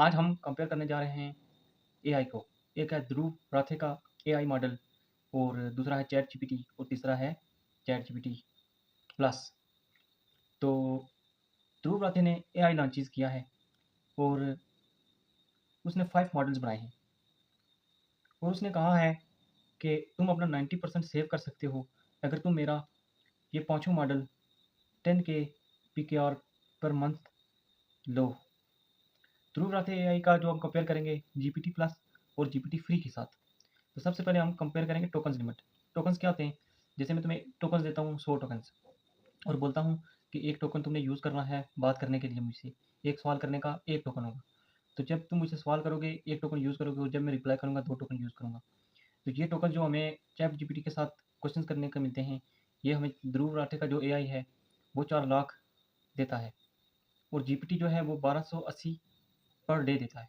आज हम कंपेयर करने जा रहे हैं एआई को। एक है ध्रुव राठे का एआई मॉडल और दूसरा है चैट जीपीटी और तीसरा है चैट जीपीटी प्लस। तो ध्रुव राठे ने एआई लॉन्चेस किया है और उसने 5 मॉडल्स बनाए हैं और उसने कहा है कि तुम अपना 90% सेव कर सकते हो अगर तुम मेरा ये पाँचों मॉडल 10K PKR पर मंथ लो। ध्रुव राठे एआई का जो हम कंपेयर करेंगे जीपीटी प्लस और जीपीटी फ्री के साथ। तो सबसे पहले हम कंपेयर करेंगे टोकन्स लिमिट। टोकन्स क्या होते हैं? जैसे मैं तुम्हें टोकन्स देता हूँ 100 टोकन्स और बोलता हूँ कि एक टोकन तुमने यूज़ करना है बात करने के लिए मुझसे, एक सवाल करने का एक टोकन होगा। तो जब तुम मुझसे सवाल करोगे एक टोकन यूज़ करोगे और जब मैं रिप्लाई करूँगा 2 टोकन यूज़ करूँगा। तो ये टोकन जो हमें चैट जीपीटी के साथ क्वेश्चन करने को मिलते हैं, ये हमें ध्रुव राठे का जो एआई है वो 4 लाख देता है और जीपीटी जो है वो 1280 पर डे देता है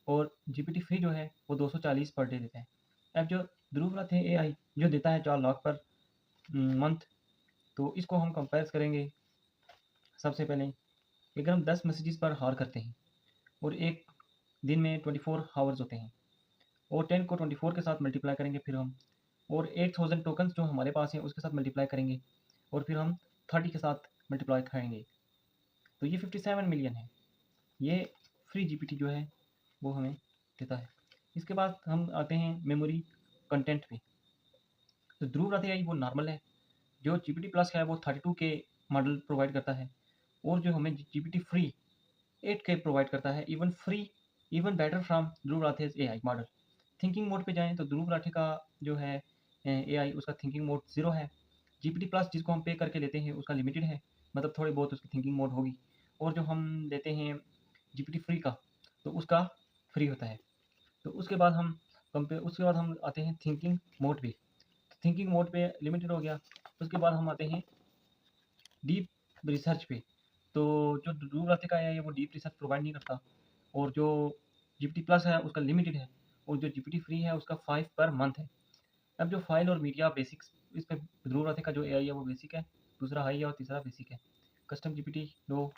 और जीपीटी फ्री जो है वो 240 पर डे देता है। अब जो ध्रुव राठे एआई जो देता है 4 लाख पर मंथ, तो इसको हम कंपेयर करेंगे। सबसे पहले अगर हम 10 मैसेजेस पर हार करते हैं और एक दिन में 24 हावर्स होते हैं और 10 को 24 के साथ मल्टीप्लाई करेंगे फिर हम, और 8000 टोकन्स जो हमारे पास हैं उसके साथ मल्टीप्लाई करेंगे और फिर हम 30 के साथ मल्टीप्लाई करेंगे, तो ये 57 मिलियन है। ये फ्री जीपीटी जो है वो हमें देता है। इसके बाद हम आते हैं मेमोरी कंटेंट पे। तो ध्रुव राठे आई वो नॉर्मल है, जो जीपीटी प्लस है वो 32 के मॉडल प्रोवाइड करता है और जो हमें जीपीटी फ्री 8K प्रोवाइड करता है, even free, even better from Dhruv Rathee's AI model. Thinking mode पे जाएँ तो ध्रुव राठे का जो है एआई उसका थिंकिंग मोड 0 है। जीपीटी प्लस जिसको हम पे करके लेते हैं उसका लिमिटेड है, मतलब थोड़ी बहुत उसकी थिंकिंग मोड होगी, और जो हम लेते हैं जीपीटी फ्री का तो उसका फ्री होता है। तो उसके बाद हम आते हैं थिंकिंग मोड पे। थिंकिंग मोड पे लिमिटेड हो गया। उसके बाद हम आते हैं डीप रिसर्च पे। तो जो ध्रुव राठे का है वो डीप रिसर्च प्रोवाइड नहीं करता और जो जीपीटी प्लस है उसका लिमिटेड है और जो जीपीटी फ्री है उसका 5 पर मंथ है। अब जो फाइल और मीडिया बेसिक्स इस पे ध्रुव राठे का जो एआई है वो बेसिक है, दूसरा हाई है और तीसरा बेसिक है। कस्टम जीपीटी लो